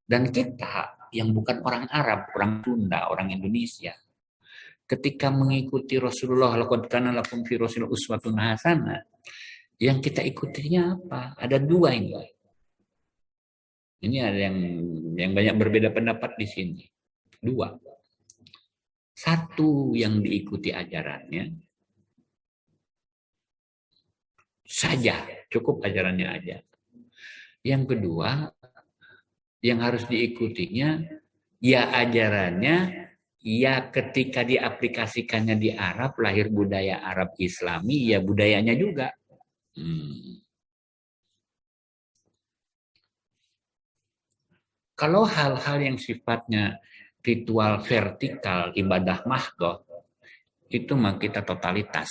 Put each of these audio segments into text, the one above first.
Dan kita yang bukan orang Arab, orang Sunda, orang Indonesia, ketika mengikuti Rasulullah, laqad kana lakum fi Rasulillah uswatun hasanah, yang kita ikutinya apa? Ada dua ini. Ini ada yang banyak berbeda pendapat di sini. Dua. Satu, yang diikuti ajarannya saja, cukup ajarannya aja. Yang kedua, yang harus diikutinya ya ajarannya, ya ketika diaplikasikannya di Arab, lahir budaya Arab Islami, ya budayanya juga. Kalau hal-hal yang sifatnya ritual vertikal, ibadah mahdoh, itu mah kita totalitas.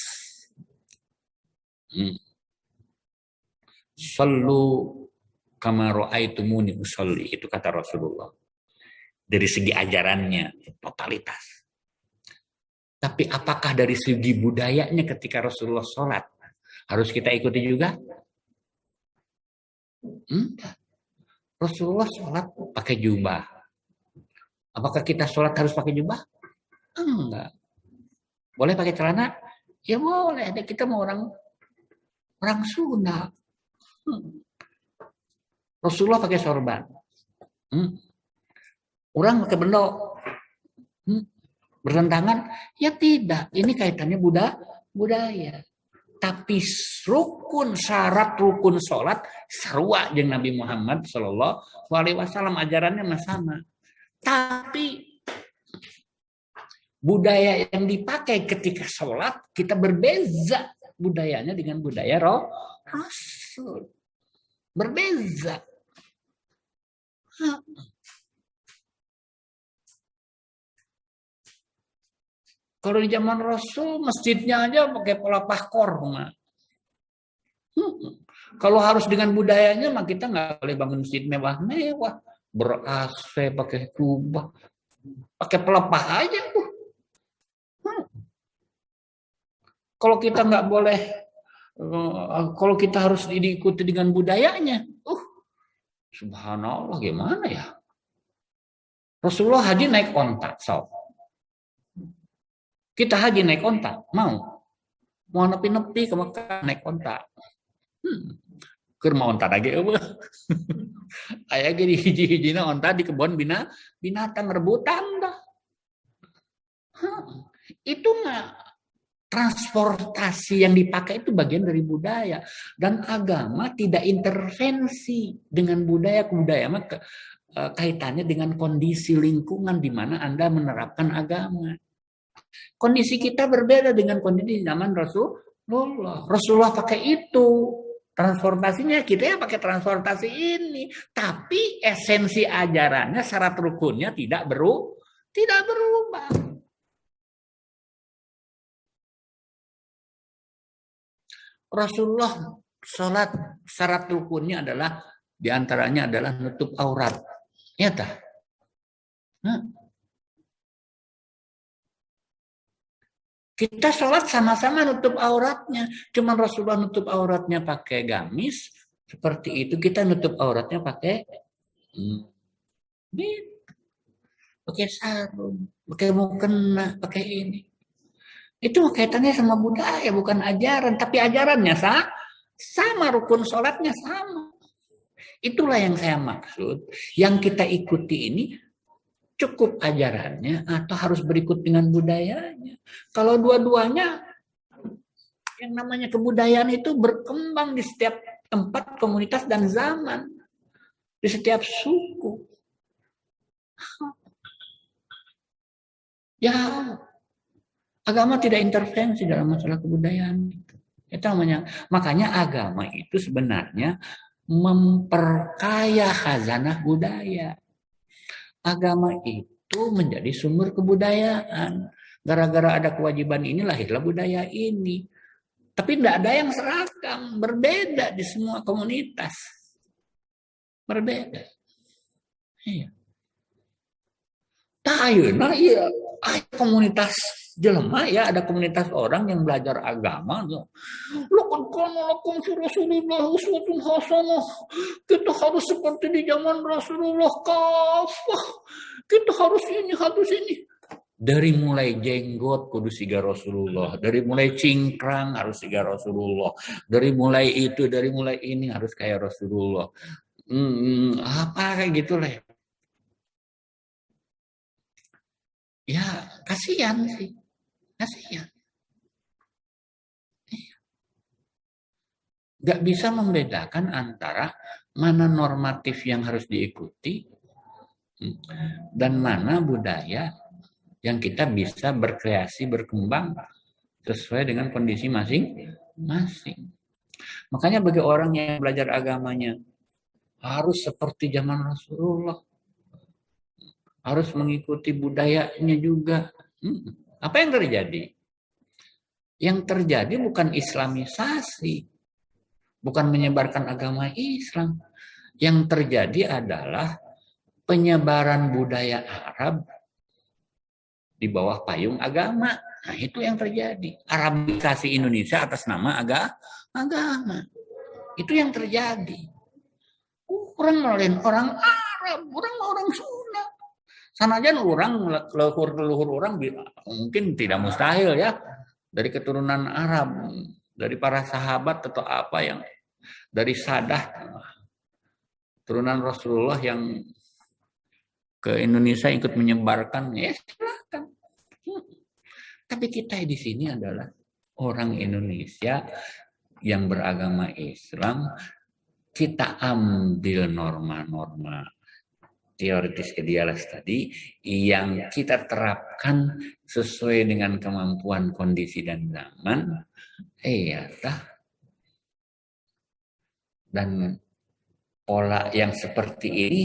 Sallu kama ra'aitumuni usolli, itu kata Rasulullah. Dari segi ajarannya, totalitas. Tapi apakah dari segi budayanya ketika Rasulullah sholat, harus kita ikuti juga? Enggak. Rasulullah sholat pakai jubah. Apakah kita sholat harus pakai jubah? Enggak. Boleh pakai celana? Ya boleh. Kita mau orang Sunda. Rasulullah pakai sorban. Orang pakai bendok. Bertentangan? Ya tidak. Ini kaitannya budaya. Tapi syarat rukun sholat sarua jeung Nabi Muhammad Shallallahu Alaihi Wasallam, ajarannya sama. Tapi budaya yang dipakai ketika sholat kita berbeza budayanya dengan budaya Rasul. Berbeza. Kalau di zaman Rasul, masjidnya aja pakai pelapah korma. Kalau harus dengan budayanya, mah kita nggak boleh bangun masjid mewah-mewah. Ber-AC, pakai kubah. Pakai pelapah aja. Kalau kita nggak boleh, kalau kita harus diikuti dengan budayanya, subhanallah, gimana ya? Rasulullah haji naik onta, kita haji naik onta, mau nepi-nepi ke Mekah naik onta. Keur mau onta lagi eueuh. Aya ge di hiji-hijina onta di kebun binatang rebutan dah. Itu mah transportasi yang dipakai itu bagian dari budaya, dan agama tidak intervensi dengan budaya. Budaya mah kaitannya dengan kondisi lingkungan di mana Anda menerapkan agama. Kondisi kita berbeda dengan kondisi zaman Rasulullah. Rasulullah pakai itu transportasinya, kita ya pakai transportasi ini. Tapi esensi ajarannya, syarat rukunnya tidak berubah. Rasulullah sholat syarat rukunnya adalah diantaranya adalah nutup aurat. Ya tak? Kita sholat sama-sama nutup auratnya. Cuman Rasulullah nutup auratnya pakai gamis. Seperti itu kita nutup auratnya pakai pakai sarung, pakai mukena, pakai ini. Itu kaitannya sama budaya, bukan ajaran. Tapi ajarannya sama, rukun sholatnya sama. Itulah yang saya maksud. Yang kita ikuti ini cukup ajarannya atau harus berikut dengan budayanya. Kalau dua-duanya, yang namanya kebudayaan itu berkembang di setiap tempat, komunitas, dan zaman. Di setiap suku. Ya, agama tidak intervensi dalam masalah kebudayaan. Itu namanya. Makanya agama itu sebenarnya memperkaya khazanah budaya. Agama itu menjadi sumber kebudayaan. Gara-gara ada kewajiban ini, lahirlah budaya ini. Tapi tidak ada yang seragam, berbeda di semua komunitas. Berbeda. Iya. Nah, iya. Komunitas jelema ya, ada komunitas orang yang belajar agama tuh. Laqad kana lakum fi Rasulillah uswatun hasanah. Kita harus seperti di zaman Rasulullah kafah. Kita harus ini. Dari mulai jenggot kudu siga Rasulullah, dari mulai cingkrang harus siga Rasulullah, dari mulai itu, dari mulai ini harus kayak Rasulullah. Apa kayak gitu lah. Ya kasihan sih, kasihan. Gak bisa membedakan antara mana normatif yang harus diikuti dan mana budaya yang kita bisa berkreasi, berkembang sesuai dengan kondisi masing-masing. Makanya bagi orang yang belajar agamanya harus seperti zaman Rasulullah, harus mengikuti budayanya juga. Apa yang terjadi? Yang terjadi bukan islamisasi, bukan menyebarkan agama Islam. Yang terjadi adalah penyebaran budaya Arab di bawah payung agama. Nah, itu yang terjadi. Arabisasi Indonesia atas nama agama. Itu yang terjadi. Orang lain orang Arab, orang Sunda. Sanajan orang leluhur orang mungkin tidak mustahil ya dari keturunan Arab, dari para sahabat atau apa yang dari Sadah turunan Rasulullah yang ke Indonesia ikut menyebarkan, ya silakan. Tapi kita di sini adalah orang Indonesia yang beragama Islam. Kita ambil norma-norma teoritis idealis tadi yang kita terapkan sesuai dengan kemampuan kondisi dan zaman. Dan pola yang seperti ini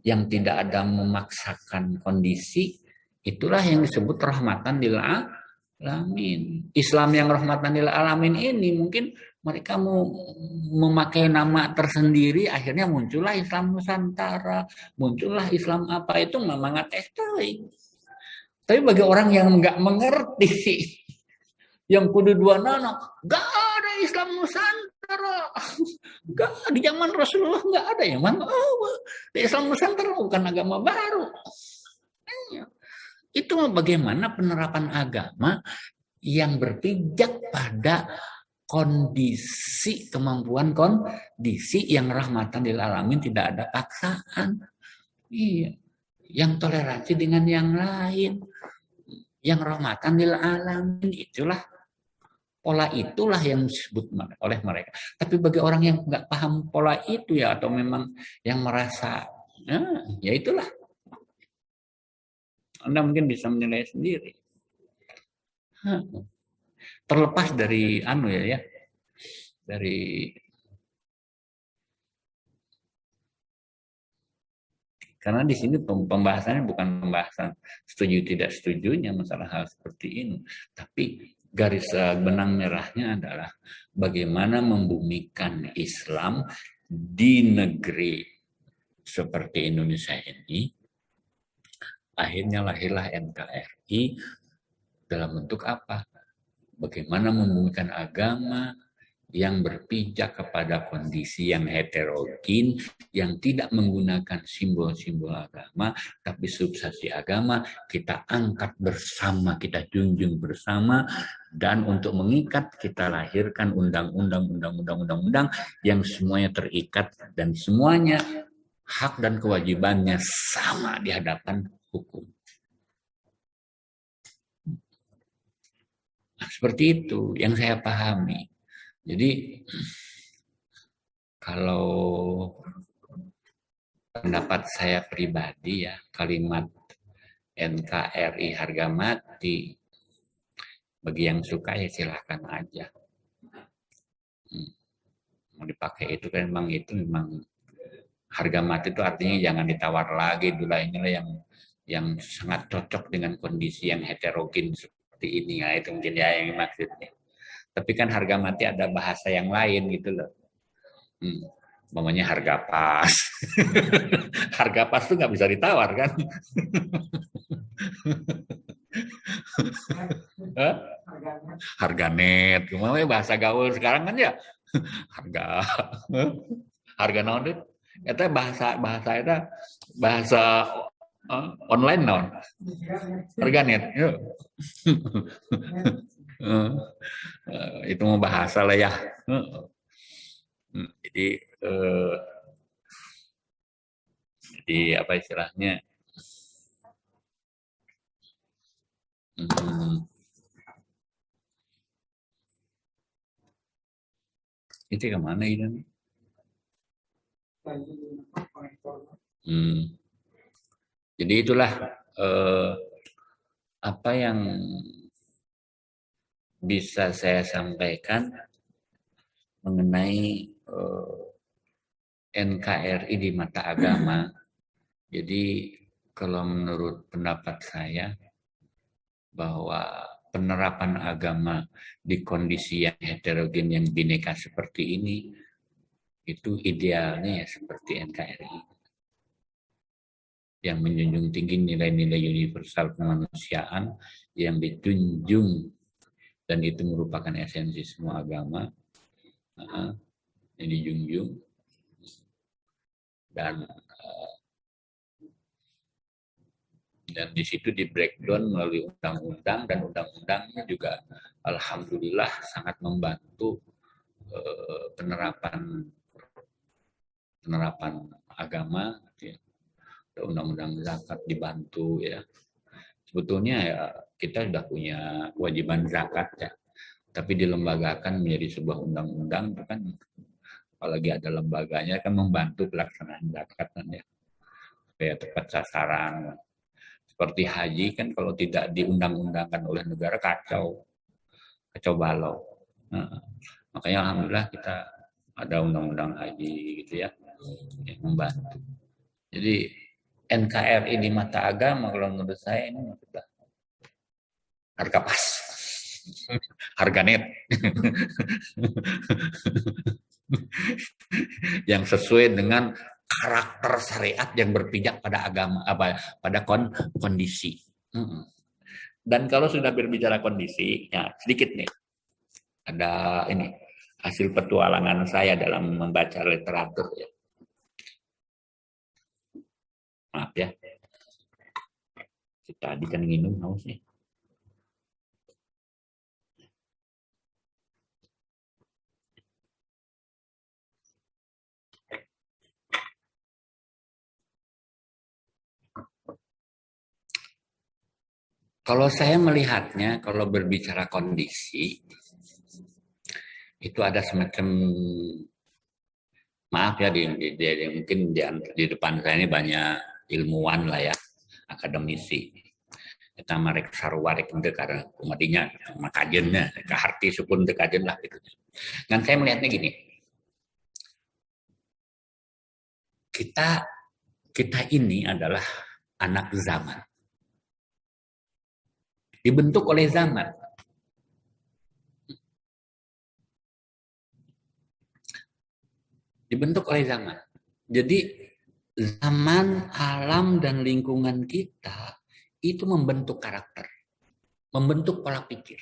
yang tidak ada memaksakan kondisi, itulah yang disebut rahmatan lil alamin. Islam yang rahmatan lil alamin ini mungkin mereka mau memakai nama tersendiri, akhirnya muncullah Islam Nusantara, muncullah Islam apa itu memang ngateh. Tapi bagi orang yang nggak mengerti, yang kudu dua nana, nggak ada Islam Nusantara, nggak di zaman Rasulullah nggak ada yang mana. Di Islam Nusantara bukan agama baru. Itu bagaimana penerapan agama yang berpijak pada kondisi, kemampuan kondisi yang rahmatan lil alamin, tidak ada paksaan. Iya. Yang toleransi dengan yang lain, yang rahmatan lil alamin, itulah pola itulah yang disebut oleh mereka. Tapi bagi orang yang nggak paham pola itu ya, atau memang yang merasa ya itulah, Anda mungkin bisa menilai sendiri. Terlepas dari dari karena di sini pembahasannya bukan pembahasan setuju tidak setujunya masalah hal seperti ini, tapi garis benang merahnya adalah bagaimana membumikan Islam di negeri seperti Indonesia ini. Akhirnya lahirlah NKRI dalam bentuk apa? Bagaimana membumikan agama yang berpijak kepada kondisi yang heterogen, yang tidak menggunakan simbol-simbol agama, tapi substansi agama kita angkat bersama, kita junjung bersama, dan untuk mengikat kita lahirkan undang-undang yang semuanya terikat dan semuanya hak dan kewajibannya sama di hadapan hukum. Nah, seperti itu yang saya pahami. Jadi kalau pendapat saya pribadi ya, kalimat NKRI harga mati, bagi yang suka ya silahkan aja. Mau dipakai itu kan memang harga mati itu artinya jangan ditawar lagi dulu, inilah yang sangat cocok dengan kondisi yang heterogen seperti ini. Nah, itu mungkin ya yang maksudnya. Tapi kan harga mati ada bahasa yang lain gitu loh. Namanya harga pas. Harga pas tuh nggak bisa ditawar kan. Hah? Harga net, kemana bahasa gaul sekarang kan ya, harga harga naon itu, bahasa bahasa itu bahasa online naon, harga net, yuk. Itu mau bahasa lah ya. Jadi eh, apa istilahnya? Hmm, itu kemana itu? Hmm, jadi itulah eh, apa yang bisa saya sampaikan mengenai NKRI di mata agama. Jadi kalau menurut pendapat saya bahwa penerapan agama di kondisi yang heterogen yang bineka seperti ini itu idealnya ya seperti NKRI yang menjunjung tinggi nilai-nilai universal kemanusiaan yang ditunjung dan itu merupakan esensi semua agama yang dijunjung dan di situ di breakdown melalui undang-undang dan undang-undangnya juga alhamdulillah sangat membantu penerapan penerapan agama ya. Undang-undang zakat dibantu ya. Sebetulnya ya kita sudah punya kewajiban zakat ya, tapi dilembagakan menjadi sebuah undang-undang kan, apalagi ada lembaganya kan membantu pelaksanaan zakat kan ya, supaya tepat sasaran. Seperti haji kan kalau tidak diundang-undangkan oleh negara kacau, kacau balau. Nah, makanya alhamdulillah kita ada undang-undang haji gitu ya, yang membantu. Jadi NKRI di mata agama kalau menurut saya ini sudah harga pas, harga net, yang sesuai dengan karakter syariat yang berpijak pada agama apa pada kondisi. Dan kalau sudah berbicara kondisi, ya sedikit nih ada ini hasil petualangan saya dalam membaca literatur ya. Maaf ya, tadi kan minum haus nih. Kalau saya melihatnya, kalau berbicara kondisi, itu ada semacam, maaf ya, mungkin di depan saya ini banyak ilmuwan lah ya, akademisi. Kita mereka sarwarik untuk karena kumadinya, makajennya, keharti sukun dekajen lah gitu. Dan saya melihatnya gini, kita ini adalah anak zaman, dibentuk oleh zaman. Dibentuk oleh zaman. Jadi zaman, alam, dan lingkungan kita itu membentuk karakter, membentuk pola pikir,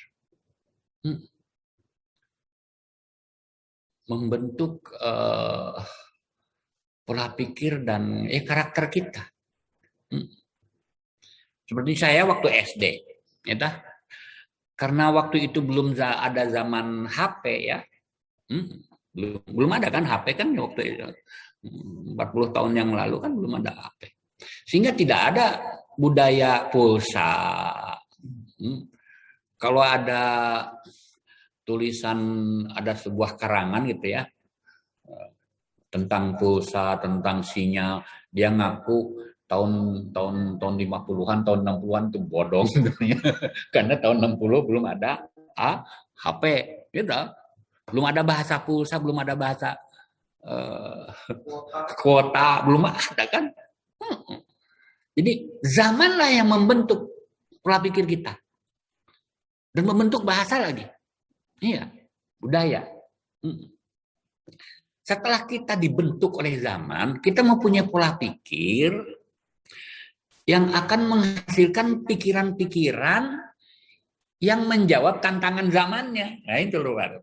membentuk pola pikir dan karakter kita. Seperti saya waktu SD, ya, karena waktu itu belum ada zaman HP ya, belum ada kan HP kan waktu itu 40 tahun yang lalu kan belum ada HP, sehingga tidak ada budaya pulsa. Kalau ada tulisan, ada sebuah karangan gitu ya tentang pulsa, tentang sinyal, dia ngaku tahun 50-an, tahun 60-an itu bodong karena tahun 60 belum ada HP gitu. Belum ada bahasa pulsa, belum ada bahasa kuota, belum ada kan. Jadi zamanlah yang membentuk pola pikir kita dan membentuk bahasa lagi. Iya, budaya. Setelah kita dibentuk oleh zaman, kita mempunyai pola pikir yang akan menghasilkan pikiran-pikiran yang menjawab tantangan zamannya. Nah itu luar.